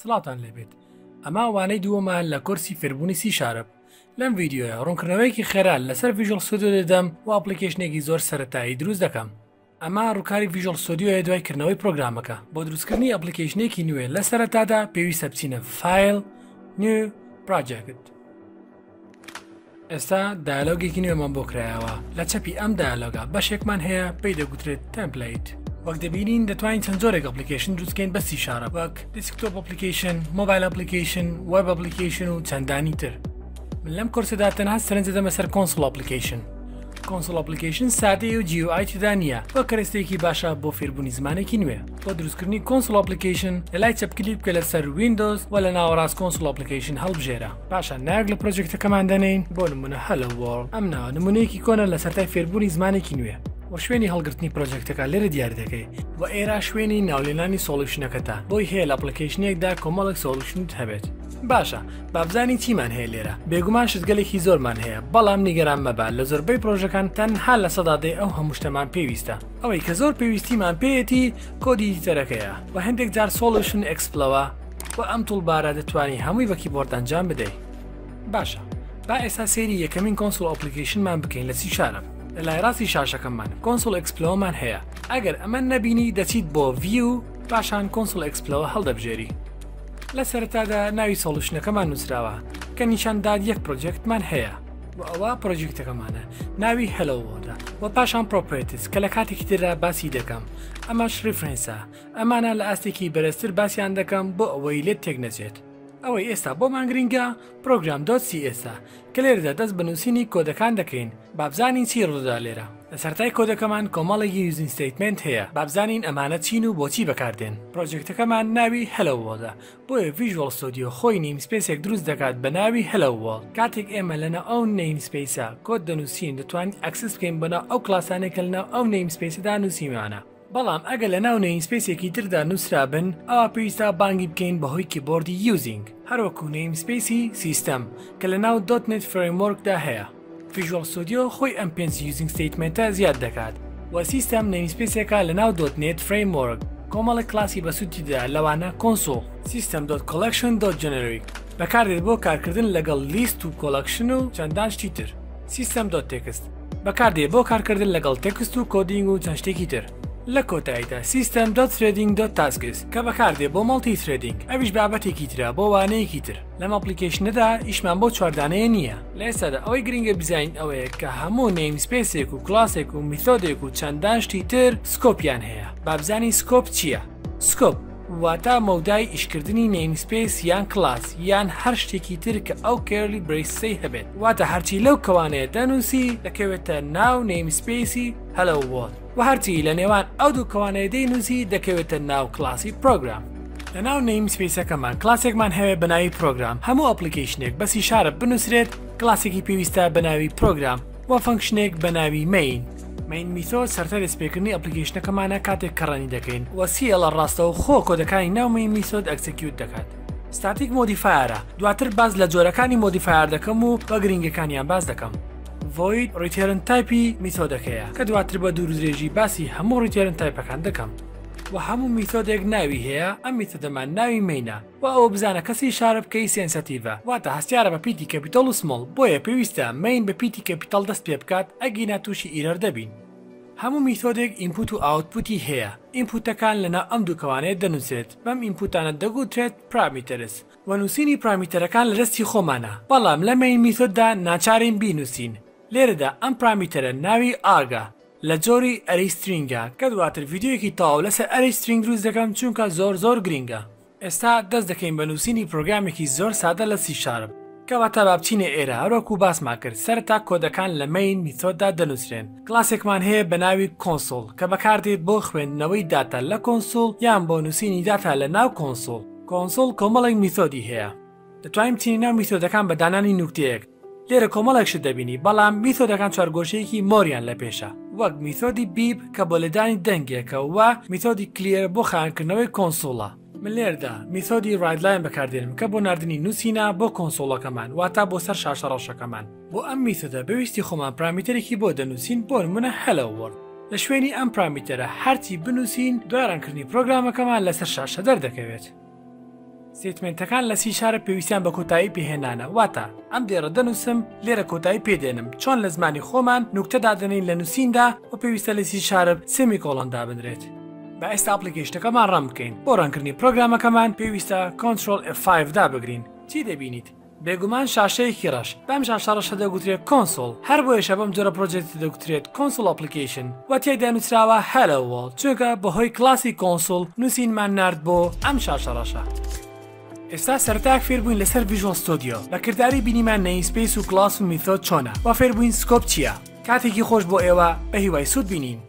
سڵاتان لێبێت ئەمە وانەی دووەمە لە کورسی فێربوونی سی شارپ لەم ڤیدیۆیە ڕوونکردنەوەیەکی خێرا لەسەر ڤیژوەڵ ستۆدیۆ دەدەم و ئەپلیکیشنێکی زۆر سەرەتایی دروست دەکەم. ئەمە ڕووکاری ڤیژوەڵ ستۆدیۆیە دوای کردنەوەی پرۆگرامەکە. بۆ دروستکردنی ئەپلیکیشنێکی نوێ لە سەرەتادا پێویستە بچینە فایل نیو پراجێکت. ئێستا دایالۆگێکی نوێمان بۆ کرایەوە. لە چەپی ئەم دایالۆگە بەشێکمان هەیە پێی دەگوترێت تەمپلیت. وەک دەبینین دەتوانین چەند جۆرێک ئەپلیکیشن دروستکەین بە سی شارپ وەک دیسکتۆپ ئەپلیکیشن، مۆبایل ئەپلیکیشن، وێب ئەپلیکیشن و چەندانی تر. من لەم کورسەدا تەنها سەرنجە دەمە سەر کۆنسۆڵ ئەپلیکیشن. کۆنسۆڵ ئەپلیکیشن سادەیە و GUI تێدا نییە بۆ کەرەستەیەکی باشە بۆ فێربوونی زمانێکی نوێ. بۆ دروستکردنی کۆنسۆڵ ئەپلیکیشن لەلای چەپ کلیک بکە لەسەر ویندۆز و لە ناوەڕاست کۆنسۆڵ ئەپلیکیشن هەڵبژێرە. پاشان نایەک لە پرۆجێکتەکەمان دەنێین بۆ نمونە هەلۆ وۆرڵد. ئەم ناوە نمونەیەکی کۆنە لە سەرەتای فێربوونی زمانێکی نوێ. و شوێنی هەڵگرتنی پرۆجێکتەکە لێرە دیار دەکەی و ئێرە شوێنی ناولێنانی سۆڵوشنەکەتە بۆی هەیە لە ئەپلیکیشنێکدا کۆمەڵێک سۆڵوشنت هەبێت. باشە بابزانی چیمان هەیە لێرە بێگومان شتگەلێکی زۆرمان هەیە بەڵام نیگەران مەبە لە زۆربەی پرۆژەکان تەنها لە سەدادەی ئەو هەموو شتەمان پێویستە. ئەوەی کە زۆر پێویستیمان پێیەتی کۆدی دیتەرەکەیە و هەندێک جار سۆڵوشن ئەکسپلەوە و ئەم توڵبارە دەتوانی هەمووی بە کیبۆرد ئەنجام بدەیت. باشە با ئێستا سێری یەکەمین کۆنسۆڵ ئەپلیکیشنمان بکەین لە سی شارپ. لە لای ڕاستی شاشەکەمان کۆنسۆڵ ئەکسپلەوەمان هەیە. ئەگەر ئەمە نەبینی دەچیت بۆ ڤیو پاشان کۆنسۆڵ ئەکسپلەوە هەڵدەبژێری. لە سەرەتادا ناوی سۆڵوشنەکەمان نووسراوە کە نیشانداد یەک پرۆجێکتمان هەیە و ئەوە پرۆجێکتەکەمانە ناوی هەلۆوۆدا و پاشان پرۆپێتس کە لە کاتێکی تردا باسی دەکەم. ئەمەش ریفرەنسە ئەمانە لە ئاستێکی بەرزتر باسییان دەکەم بۆ ئەوەی لێت تێک نەچێت. ئەوەی ئێستا بۆمان گرنگە پرۆگرام .cs کە لێرەدا دەست بە نووسینی کۆدەکان دەکەین. بابزانین چی ڕوودا لێرە. لە سەرەتای کۆدەکەمان کۆمەڵێکی یوزینگ ستەیتمنت هەیە. بابزانین ئەمانە چین و بۆچی بەکاردێن. پرۆجێکتەکەمان ناوی هەلۆوۆڵدە بۆیە ڤیژوەڵ ستۆدیۆ خۆی نیمسپێسێک دروست دەکات بە ناوی هەلۆوۆڵ. کاتێک ئێمە لەناو ئەو نیمسپێسە کۆد دەنووسین دەتوانین ئەکسس بکەین بەناو ئەو کلاسانێک کە لەناو ئەو نیمسپێسەدا نووسیمانە. بەڵام ئەگەر لە ناو نیمسپێسێکی تردا نووسرا بن ئەوە پێویستە بانگی بکەین بەهۆی کیبۆردی یوزینگ هەروەکو نیمسپێسی سیستەم کە لە ناو .NET فڕێموەرکدا هەیە. ڤیژوەڵ ستۆدیۆ خۆی ئەم پێنج یوزینگ ستەیتمنتە زیاد دەکات و سیستەم نیمسپێسێکە لە ناو .NET فڕێموەرک کۆمەڵێک کلاسی بەسوودیدا لەوانە کۆنسۆڵ system.collection.generic بەکاردێت بۆ کارکردن لەگەڵ لیست و کۆلەکشن و چەندان شتی تر. system.text بەکاردێت بۆ کارکردن لەگەڵ تێکست و کۆدینگ و چەند شتێکی تر. لە کۆتاییدا system.threading.tasks کە بەکاردێ بۆ مەڵتی ترێدینگ ئەویش بابەتێکی ترە بۆ وانەیەکی تر. لەم ئەپلیکیشنەدا ئیشمان بۆ چواردانەیە نییە. لە ئێستادا ئەوەی گرنگە بیزین ئەوەیە کە هەموو نیمسپێسێک و کلاسێک و میثۆدێک و چەندان شتی تر سکۆپیان هەیە. بابزانی سکۆپ چییە؟ سکۆپ واتە مەودای ئیشکردنی نیمسپێس یان کلاس یان هەر شتێکی تر کە ئەو کێرلی بریسەی هەبێت واتە هەرچی لەو کەوانەیە دەنووسی دەکەوێتە ناو نیمسپێسی هەلۆوۆڵد و هەرچی لە نێوان ئەو دوو کەوانەیە دەینووسی دەکەوێتە ناو کلاسی پرۆگرام. لە ناو نیمسپێسەکەمان کلاسێکمان هەوێت بە ناوی پرۆگرام. هەموو ئەپلیکیشنێک بەسی شارپ بنووسرێت کلاسێکی پێویستە بە ناوی پرۆگرام و فەنکشنێک بە ناوی مین. مین میثۆد سەرەتای دەستپێکردنی ئەپلیکیشنەکەمانە کاتێک کەڕەنی دەکەین و CL ڕاستەوە خۆ کۆدەکانی ناو مین میثۆد ئەکسیکیوت دەکات. ستاتیک مۆدیفایرە دواتر باز لە جۆرەکانی مۆدیفایر دەکەم و بە گرنگەکانیان باز دەکەم. void return تایپی میثۆدەکەیە کە دواتر بە دوور درێژی باسی هەموو return تایپەکان دەکەم. و هەموو میثۆدێک ناوی هەیە ئەم میثۆدەمان ناوی مینە و ئەوە بزانە کەسی شارپ کەی سێنسەتیڤە واتە هەستیارە بە پیتی کەپیتەڵ و سمۆڵ بۆیە پێویستە مین بە پیتی کەپیتەڵ دەست پێ بکات ئەگینا تووشی ئیرەر دەبین. هەموو میثۆدێک ئینپوت و ئاوتپوتی هەیە. ئینپوتەکان لەناو ئەم دوو کەوانەیە دەنووسێت. بەم ئینپوتانە دەگوترێت پرامیتەرس و نووسینی پرامیتەرەکان لە دەستی خۆمانە بەڵام لە مین میثۆددا ناچارین بینووسین. لێرەدا ئەم پرامیتەرە ناوی ئاگە لە جۆری ئەرەی سترینگە کە دواتر ڤیدیۆیەکی تاو لەسەر ئەرەی سترینگ دروست دەکەم چونکە زۆر گرینگە. ئێستا دەست دەکەین بە نووسینی پرۆگرامێکی زۆر سادە لە سی شارپ کەواتە بابچینە ئێرە هەروەکو باسمان کرد سەرەتا کۆدەکان لە مین میثۆددا دەنووسرێن. کلاسێکمان هەیە بە ناوی کۆنسۆڵ کە بەکاردێت بۆ خوێندنەوەی داتا لە کۆنسۆڵ یان بۆ نووسینی داتا لە ناو کۆنسۆڵ. کۆنسۆڵ کۆمەڵێک میثۆدی هەیە. دەتوانین بچینی ناو میثۆدەکان بە دانانی نوکتەیەک. لێرە کۆمەڵێکشت دەبینی بەڵام میثۆدەکان چوارگۆشەیەکی مۆریان لە پێشە وەک میثۆدی بیب کە بۆ لەدانی دەنگێکە و میثۆدی کلێر بۆ خایانکردنەوەی کۆنسۆڵە. من لێردا میثۆدی ڕایدلاین بەکاردێنم کە بۆ نردنی نووسینە بۆ کۆنسۆڵەکەمان واتە بۆ سەر شاشە ڕەشەکەمان. بۆ ئەم میثۆدە بەویستی خۆمان پرامیتەرێکی بۆ دەنووسین بۆ نمونە هەلۆوۆرڵد. لە شوێنی ئەم پرامیتەرە هەرچی بنووسین دوارانکردنی پرۆگرامەکەمان لەسەر شاشە دەردەکەوێت. ستمنتەکان لە سی شارە پێویستیان بە کۆتایی پێهێنانە واتە ئەم دێڕە دەنووسم لێرە کۆتایی پێدێنم چۆن لە زمانی خۆمان نوکتە دادنین لە نووسیندا و پێویستە لە سی شارە سێمیکۆڵۆندا بنرێت. بە ئێستا ئەپلیکیشنەکەمان ڕام بکەین بۆ ڕەنکردنی پرۆگرامەکەمان پێویستە کۆنترۆل F5 دا بگرین. چی دەبینیت؟ بێگومان شاشەیەکی ڕەش بەم شاشەڕەشە دەگوترێت کۆنسۆڵ هەر بۆیەشە بەم جۆرە پرۆجێکتی دەگوترێت کۆنسۆڵ ئەپلیکیشن و تێیدا نووسراوە هەلۆ وۆڵد چونکە بەهۆی کلاسی کۆنسۆڵ نووسینمان نارد بۆ ئەم شاشەڕەشە. ئێستا سەرەتایە فێربووین لەسەر ڤیژوەڵ ستۆدیۆ بە کردداری بینیمان نەیسپیس و کلاس و میثۆد چۆنە و فێربووین سکۆپ چییە. کاتێکی خۆش بۆ ئێوە بە هیوای سوود بینین.